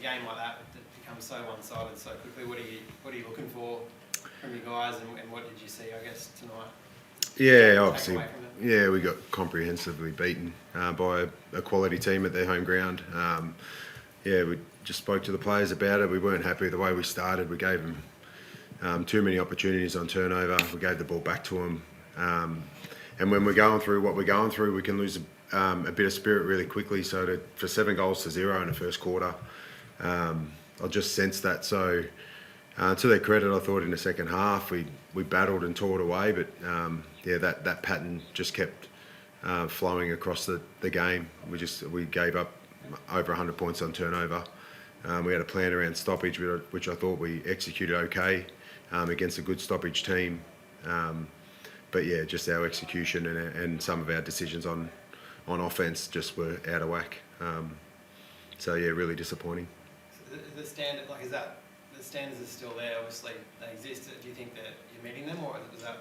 game like that that becomes so one-sided so quickly, what are you looking for from you guys, and what did you see, I guess, tonight? Yeah, obviously, yeah, we got comprehensively beaten by a quality team at their home ground. Yeah, we just spoke to the players about it. We weren't happy with the way we started. We gave them too many opportunities on turnover. We gave the ball back to them. And when we're going through what we're going through, we can lose a bit of spirit really quickly. So for 7 goals to 0 in the first quarter, I just sensed that. So to their credit, I thought in the second half we battled and tore it away. But yeah, that pattern just kept flowing across the game. We gave up over 100 points on turnover. We had a plan around stoppage, which I thought we executed okay against a good stoppage team. But yeah, just our execution and some of our decisions on offence just were out of whack. So yeah, really disappointing. So the standard, is that the standards are still there? Obviously, they exist. Do you think that you're meeting them, or is that?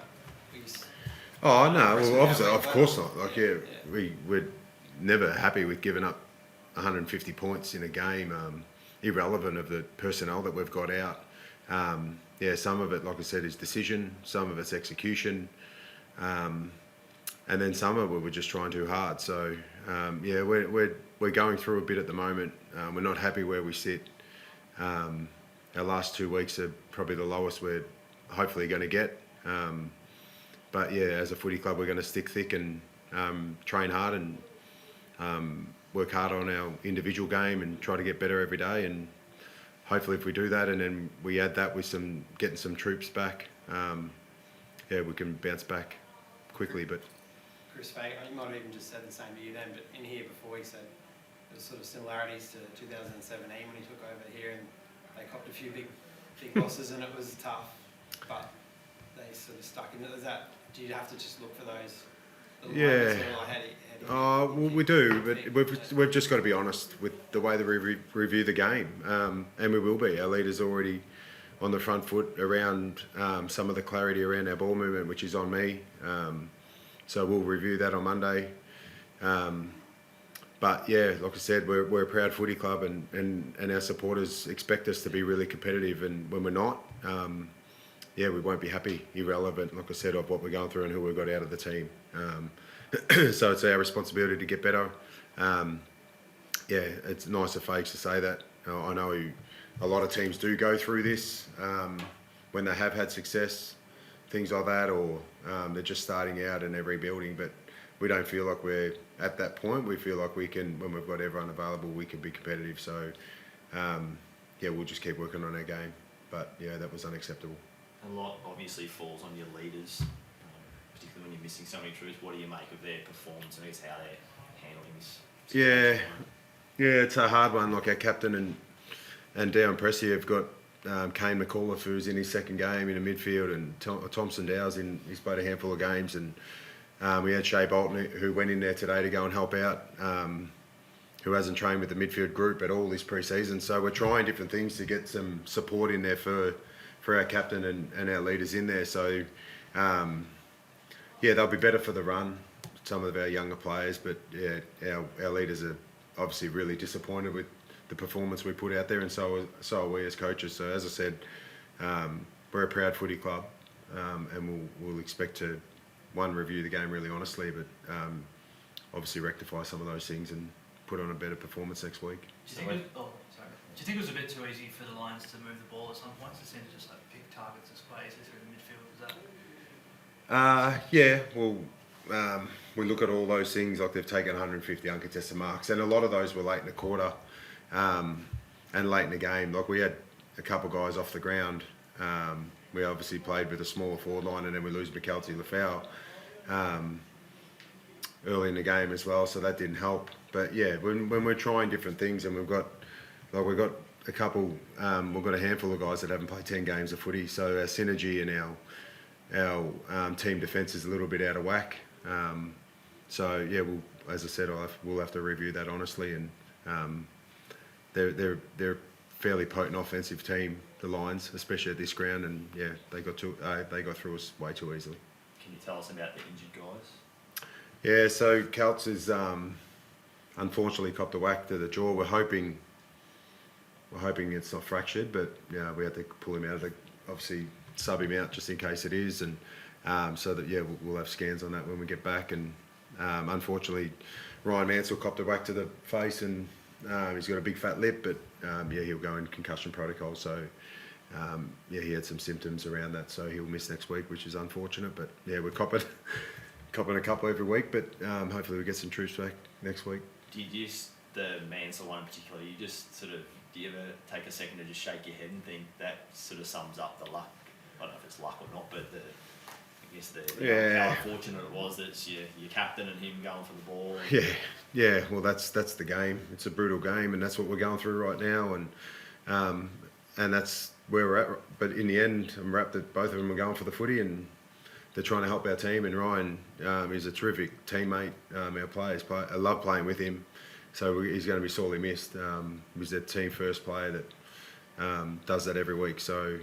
Oh no, well obviously, of course not. We're never happy with giving up 150 points in a game, irrelevant of the personnel that we've got out. Yeah, some of it, like I said, is decision. Some of it's execution. And then some of it we're just trying too hard. So yeah, we're going through a bit at the moment. We're not happy where we sit. Our last 2 weeks are probably the lowest we're hopefully going to get. But yeah, as a footy club, we're going to stick thick and train hard and work hard on our individual game and try to get better every day. And hopefully, if we do that and then we add that with getting some troops back, yeah, we can bounce back quickly. But Chris Fagan, you might have even just said the same to you then, but in here before he said there's sort of similarities to 2017 when he took over here and they copped a few big losses and it was tough, but they sort of stuck in it. Do you have to just look for those? Yeah. Well, we do, but we've just got to be honest with the way that we review the game, and we will be. Our leaders already on the front foot around some of the clarity around our ball movement, which is on me. So we'll review that on Monday. But yeah, like I said, we're a proud footy club, and our supporters expect us to be really competitive. And when we're not, yeah, we won't be happy, irrelevant, like I said, of what we're going through and who we've got out of the team. So it's our responsibility to get better. Yeah, it's nice of Fakes to say that. I know a lot of teams do go through this when they have had success, things like that, or they're just starting out and they're rebuilding. But we don't feel like we're at that point. We feel like we can, when we've got everyone available, we can be competitive. So yeah, we'll just keep working on our game. But yeah, that was unacceptable. A lot obviously falls on your leaders, particularly when you're missing so many troops. What do you make of their performance and I guess how they're handling this? Yeah, it's a hard one. Like our captain and Darren Pressey have got Kane McAuliffe, who's in his second game in the midfield, and Thompson Dow's he's played a handful of games, and we had Shea Bolton who went in there today to go and help out, who hasn't trained with the midfield group at all this pre-season. So we're trying different things to get some support in there for our captain and our leaders in there. So yeah, they'll be better for the run, some of our younger players, but yeah, our leaders are obviously really disappointed with the performance we put out there, and so are we as coaches. So as I said, we're a proud footy club, and we'll expect to review the game really honestly, but obviously rectify some of those things and put on a better performance next week. Do you think it was a bit too easy for the Lions to move the ball at some points? It seemed to just pick targets and spaces through the midfield. Is that? Yeah, well, we look at all those things, like they've taken 150 uncontested marks, and a lot of those were late in the quarter and late in the game. Like we had a couple guys off the ground. We obviously played with a smaller forward line, and then we lose McKelty Lafau early in the game as well, so that didn't help. But yeah, when we're trying different things, and we've got a couple, we've got a handful of guys that haven't played 10 games of footy, so our synergy and our team defence is a little bit out of whack. So yeah, as I said, we'll have to review that honestly, and they're a fairly potent offensive team, the Lions, especially at this ground, and yeah, they got through us way too easily. Can you tell us about the injured guys? Yeah, so Celts is unfortunately copped a whack to the jaw. We're hoping we're hoping it's not fractured, but yeah, we had to pull him out of the, obviously sub him out just in case it is, and so that we'll have scans on that when we get back. And unfortunately, Ryan Mansell copped a whack to the face, and he's got a big fat lip, but he'll go in concussion protocol. So he had some symptoms around that, so he'll miss next week, which is unfortunate. But yeah, we're copping a couple every week, but hopefully we get some troops back next week. Do you just, the Mansell one in particular, you just sort of, do you ever take a second to just shake your head and think that sort of sums up the luck? I don't know if it's luck or not, but how unfortunate it was that it's your captain and him going for the ball. Yeah. Well, that's the game. It's a brutal game, and that's what we're going through right now, and that's where we're at. But in the end, I'm wrapped that both of them are going for the footy, and they're trying to help our team. And Ryan is a terrific teammate. Our players I love playing with him, so he's going to be sorely missed. He's a team first player that does that every week. So.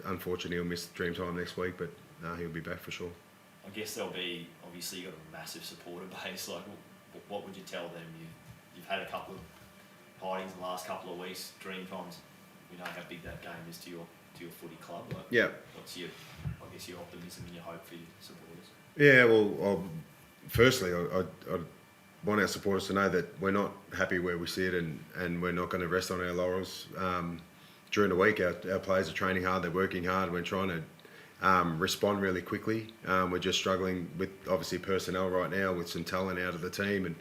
Unfortunately, he'll miss Dreamtime next week, but he'll be back for sure. I guess there'll be, obviously, you've got a massive supporter base. Like, what would you tell them? You've had a couple of hidings in the last couple of weeks. Dreamtimes, we know how big that game is to your footy club. Like, yeah. What's your optimism and your hope for your supporters? Yeah, well, firstly, I want our supporters to know that we're not happy where we sit, and we're not going to rest on our laurels. During the week, our players are training hard, they're working hard, we're trying to respond really quickly. We're just struggling with, obviously, personnel right now with some talent out of the team,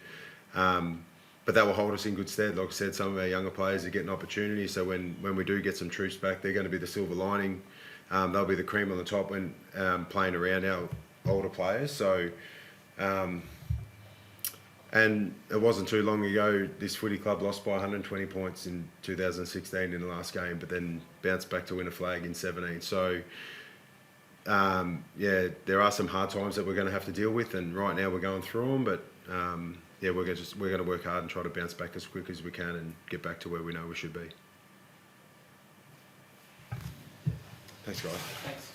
but that will hold us in good stead. Like I said, some of our younger players are getting opportunities, so when we do get some troops back, they're going to be the silver lining. They'll be the cream on the top when playing around our older players. So, and it wasn't too long ago, this footy club lost by 120 points in 2016 in the last game, but then bounced back to win a flag in 17. So, there are some hard times that we're going to have to deal with, and right now we're going through them. But we're going to work hard and try to bounce back as quick as we can and get back to where we know we should be. Thanks, guys. Thanks.